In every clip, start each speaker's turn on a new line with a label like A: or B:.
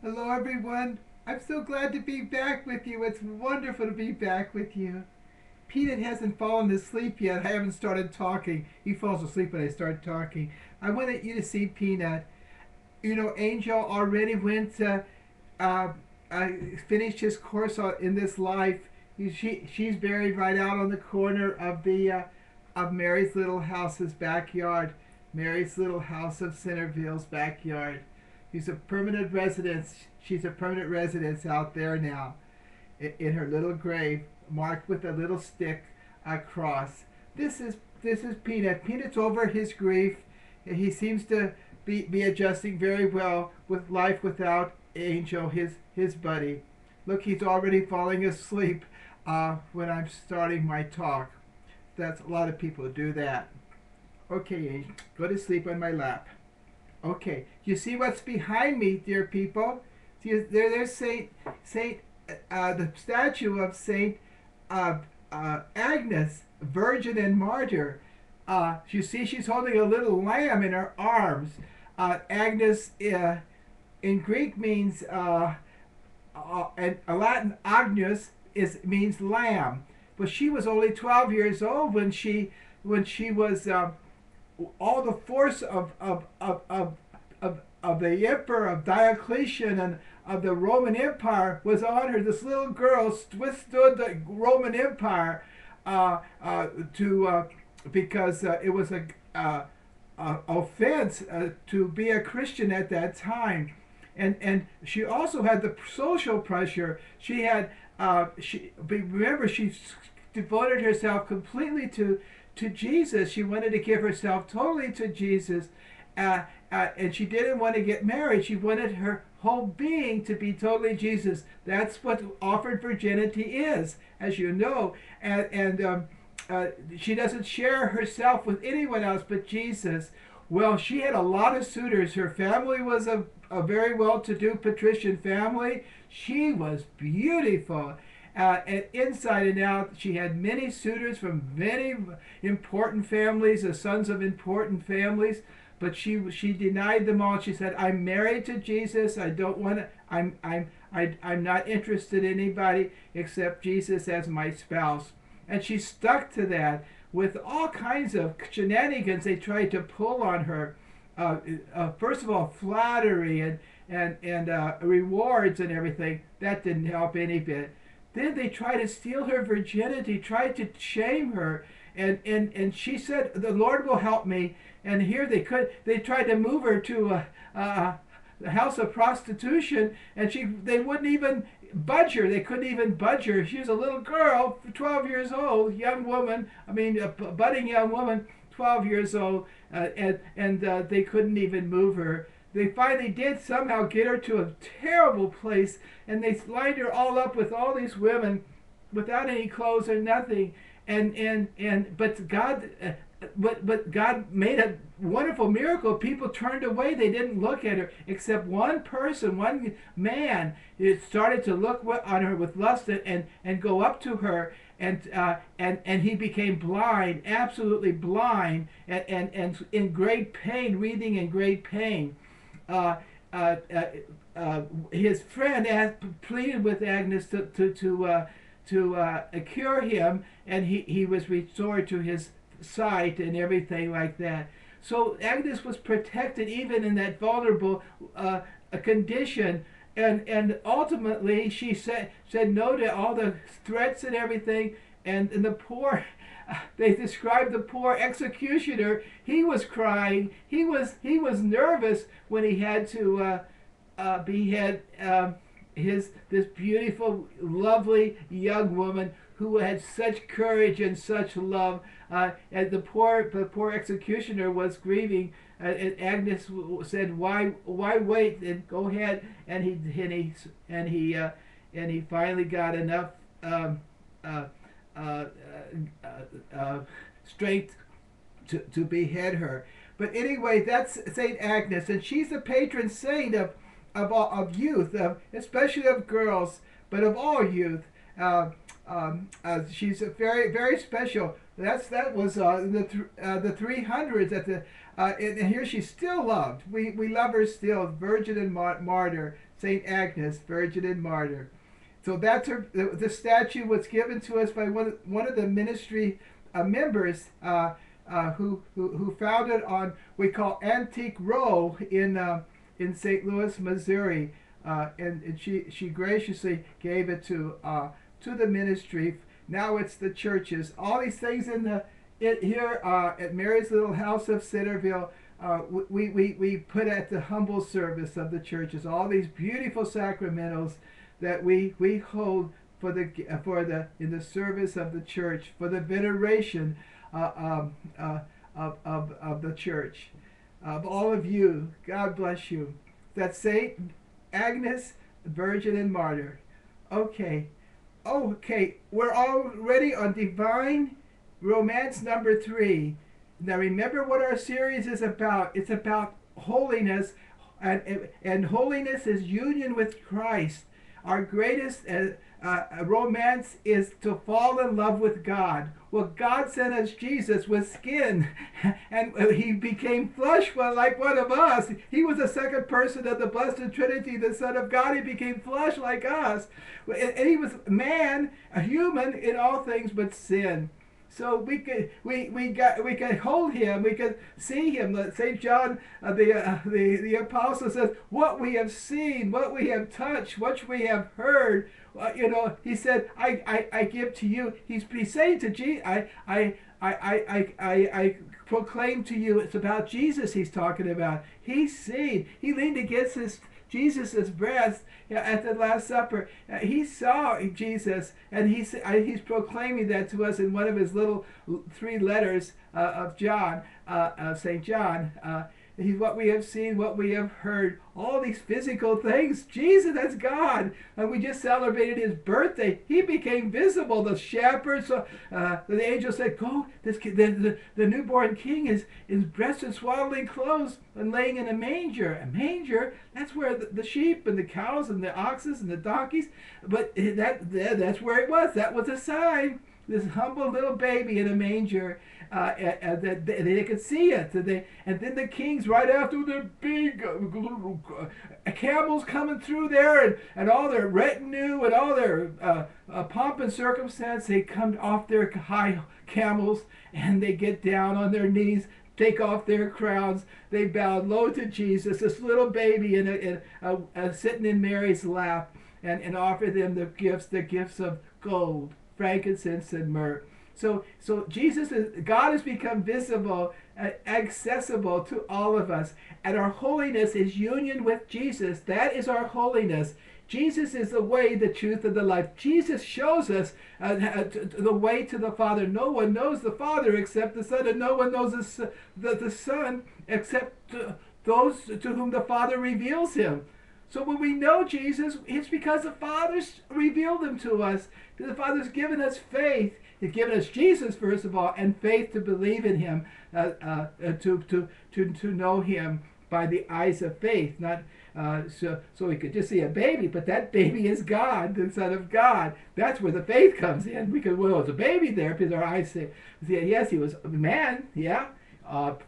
A: Hello, everyone. I'm so glad to be back with you. It's wonderful to be back with you. Peanut hasn't fallen asleep yet. I haven't started talking. He falls asleep when I start talking. I wanted you to see Peanut. You know, Angel already went uh, uh, finished his course in this life. She's buried right out on the corner of the of Mary's little house's backyard. Mary's little house of Centerville's backyard. She's a permanent residence. She's a permanent residence out there now, in her little grave, marked with a little stick across. This is Peanut. Peanut's over his grief. He seems to be adjusting very well with life without Angel, his buddy. Look, he's already falling asleep when I'm starting my talk. That's a lot of people do that. Okay, Angel, go to sleep on my lap. Okay, you see what's behind me, dear people? See, there's Saint, the statue of Saint uh, Agnes, Virgin and Martyr. You see, she's holding a little lamb in her arms. Agnes in Greek means, and Latin agnus means lamb. But she was only 12 years old when she was all the force of the emperor of Diocletian and of the Roman Empire was on her. This little girl withstood the Roman Empire to because it was a offense to be a Christian at that time, and she also had the social pressure. She had remember she devoted herself completely to Jesus. She wanted to give herself totally to Jesus, and she didn't want to get married. She wanted her whole being to be totally Jesus. That's what offered virginity is, as you know. And she doesn't share herself with anyone else but Jesus. Well, she had a lot of suitors. Her family was a very well-to-do patrician family. She was beautiful. And inside and out, she had many suitors from many important families, the sons of important families. But she denied them all. She said, "I'm married to Jesus. I don't want to. I'm not interested in anybody except Jesus as my spouse." And she stuck to that with all kinds of shenanigans they tried to pull on her. First of all, flattery and rewards and everything. That didn't help any bit. Then they tried to steal her virginity, tried to shame her, and she said, "The Lord will help me." And here they tried to move her to a house of prostitution, and they wouldn't even budge her. They couldn't even budge her. She was a little girl, 12 years old, young woman. I mean, a budding young woman, 12 years old, and they couldn't even move her. They finally did somehow get her to a terrible place, and they lined her all up with all these women without any clothes or nothing. But God made a wonderful miracle. People turned away. They didn't look at her, except one person, one man, started to look on her with lust and go up to her, and he became blind, absolutely blind, and in great pain, breathing in great pain. Uh, uh, his friend pleaded with Agnes to cure him, and he was restored to his sight and everything like that. So Agnes was protected even in that vulnerable condition, and ultimately she said no to all the threats and everything, and the poor. They described the poor executioner. He was crying. He was nervous when he had to behead this beautiful, lovely young woman who had such courage and such love. And the poor executioner was grieving. And Agnes said, "Why wait? And go ahead." And he finally got enough uh, uh, strength to behead her. But anyway, that's Saint Agnes, and she's the patron saint of youth, especially of girls, but of all youth. She's very very special. That was in the 300s And here she's still loved. We love her still, Virgin and Martyr, Saint Agnes, Virgin and Martyr. So that's her. The statue was given to us by one of the ministry members who founded on we call Antique Row in St. Louis, Missouri, and she graciously gave it to the ministry. Now it's the churches. All these things here at Mary's Little House of Centerville, we put at the humble service of the churches. All these beautiful sacramentals that we hold in the service of the church, for the veneration of the church, of all of you. God bless you. That's Saint Agnes, Virgin and Martyr. Okay, we're already on Divine Romance number 3. Now remember what our series is about. It's about holiness, and holiness is union with Christ. Our greatest romance is to fall in love with God. Well, God sent us Jesus with skin, and he became flesh like one of us. He was the second person of the Blessed Trinity, the Son of God. He became flesh like us, and he was man, a human in all things but sin. So we could hold him, we could see him. St. John, the apostle, says, "What we have seen, what we have touched, what we have heard." He said, "I give to you." He's saying to Jesus, I proclaim to you. It's about Jesus. He's talking about. He's seen. He leaned against Jesus' breast at the Last Supper. He saw Jesus, and he's proclaiming that to us in one of his little 3 letters of John, St. John. He's what we have seen, what we have heard, all these physical things. Jesus, that's God. And we just celebrated his birthday. He became visible. The shepherds, the angel said, "Go, the newborn king is dressed in swaddling clothes and laying in a manger." A manger, that's where the sheep and the cows and the oxen and the donkeys, but that's where it was. That was a sign. This humble little baby in a manger. That they could see it. And then the kings, right after the big camels coming through there, and all their retinue and all their pomp and circumstance, they come off their high camels and they get down on their knees, take off their crowns. They bowed low to Jesus, this little baby, sitting in Mary's lap, and offer them the gifts of gold, frankincense, and myrrh. So God has become visible, accessible to all of us. And our holiness is union with Jesus. That is our holiness. Jesus is the way, the truth, and the life. Jesus shows us the way to the Father. No one knows the Father except the Son, and no one knows the Son except those to whom the Father reveals him. So when we know Jesus, it's because the Father's revealed him to us. The Father's given us faith. He's given us Jesus, first of all, and faith to believe in him, to know him by the eyes of faith. Not so we could just see a baby, but that baby is God, the Son of God. That's where the faith comes in. Because, well, it's a baby there, because our eyes say, yes, he was a man, yeah,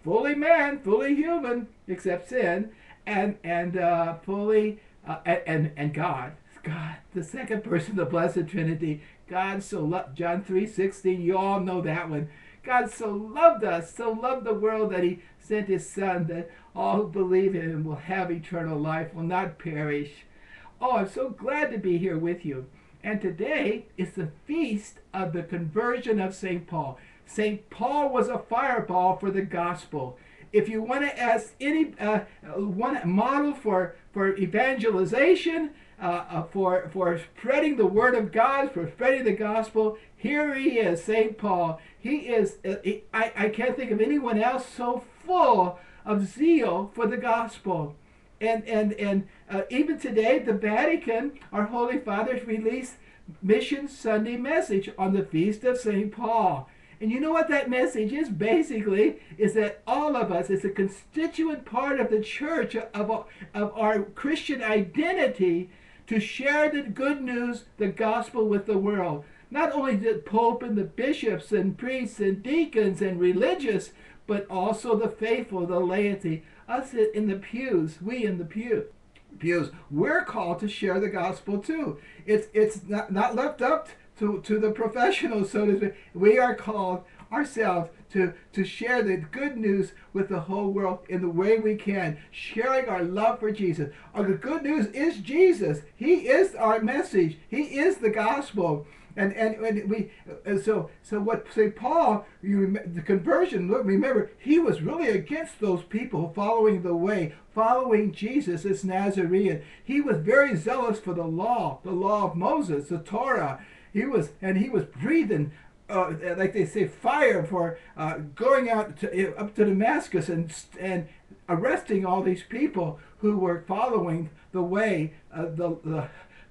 A: fully man, fully human, except sin, and fully and God, the second person of the Blessed Trinity. God so loved, John 3:16, you all know that one. God so loved us, so loved the world, that he sent his Son, that all who believe in him will have eternal life, will not perish. Oh, I'm so glad to be here with you. And today is the feast of the conversion of St. Paul. St. Paul was a fireball for the gospel. If you want to ask any one model for evangelization, for spreading the word of God, for spreading the gospel, here he is, St. Paul. He is, I can't think of anyone else so full of zeal for the gospel. And even today, the Vatican, our Holy Fathers, released Mission Sunday message on the feast of St. Paul. And you know what that message is? Basically, is that all of us, is a constituent part of the church, of our Christian identity, to share the good news, the gospel, with the world. Not only the Pope and the bishops and priests and deacons and religious, but also the faithful, the laity, us in the pews, we in the pews, we're called to share the gospel too. It's not left up to the professionals, so to speak. We are called ourselves to share the good news with the whole world in the way we can, sharing our love for Jesus. The good news is Jesus. He is our message. He is the gospel. So what St. Paul, the conversion, look, remember, he was really against those people following the way, following Jesus as Nazarene. He was very zealous for the law of Moses, the Torah. He was breathing, like they say, fire for going out up to Damascus and arresting all these people who were following the way,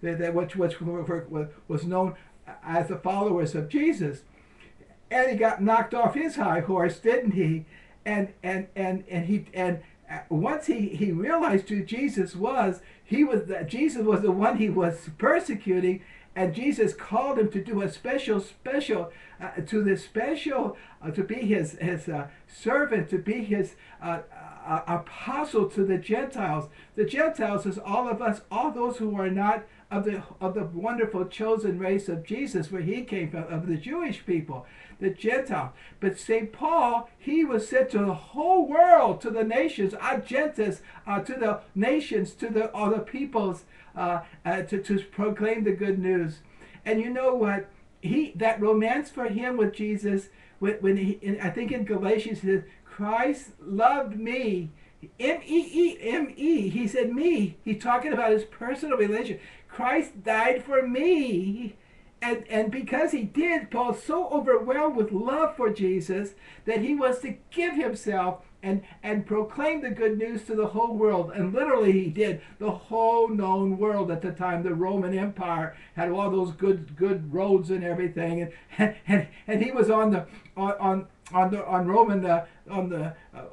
A: which was known as the followers of Jesus. And he got knocked off his high horse, didn't he? And once he realized who Jesus was, Jesus was the one he was persecuting. And Jesus called him to do a special, to be his servant, to be his apostle to the Gentiles. The Gentiles is all of us, all those who are not of the wonderful chosen race of Jesus, where he came from, of the Jewish people, the Gentiles. But St. Paul, he was sent to the whole world, to the nations, Gentiles, to the nations, to all the peoples, to proclaim the good news. And you know what? That romance for him with Jesus, I think in Galatians, he says, Christ loved me. M-E-E-M-E. He said me. He's talking about his personal relation. Christ died for me. And because he did, Paul's so overwhelmed with love for Jesus that he was to give himself and proclaim the good news to the whole world. And literally he did. The whole known world at the time, the Roman Empire, had all those good roads and everything. And he was on the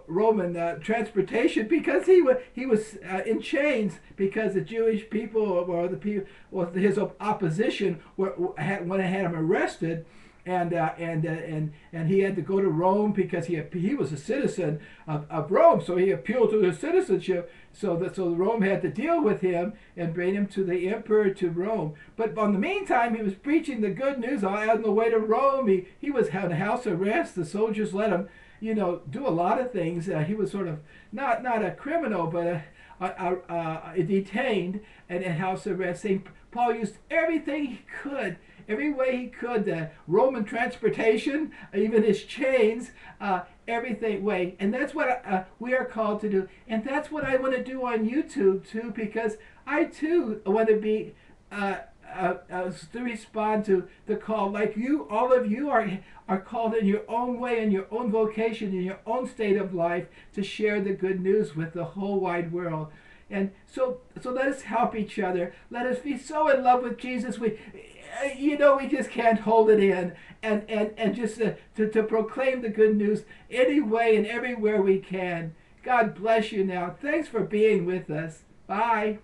A: Roman transportation because he was in chains, because the Jewish people or the people, or his opposition went and had him arrested. And he had to go to Rome because he was a citizen of Rome, so he appealed to his citizenship. So Rome had to deal with him and bring him to the emperor, to Rome. But in the meantime, he was preaching the good news on the way to Rome. He was on house arrest. The soldiers let him, do a lot of things. He was sort of not a criminal, but a detained and in house arrest. St. Paul used everything he could. Every way he could, the Roman transportation, even his chains, everything way. And that's what we are called to do. And that's what I want to do on YouTube too, because I too want to be to respond to the call, like you, all of you are called in your own way, in your own vocation, in your own state of life, to share the good news with the whole wide world. And so let us help each other. Let us be so in love with Jesus. We just can't hold it in, and just to proclaim the good news any way and everywhere we can. God bless you now. Thanks for being with us. Bye.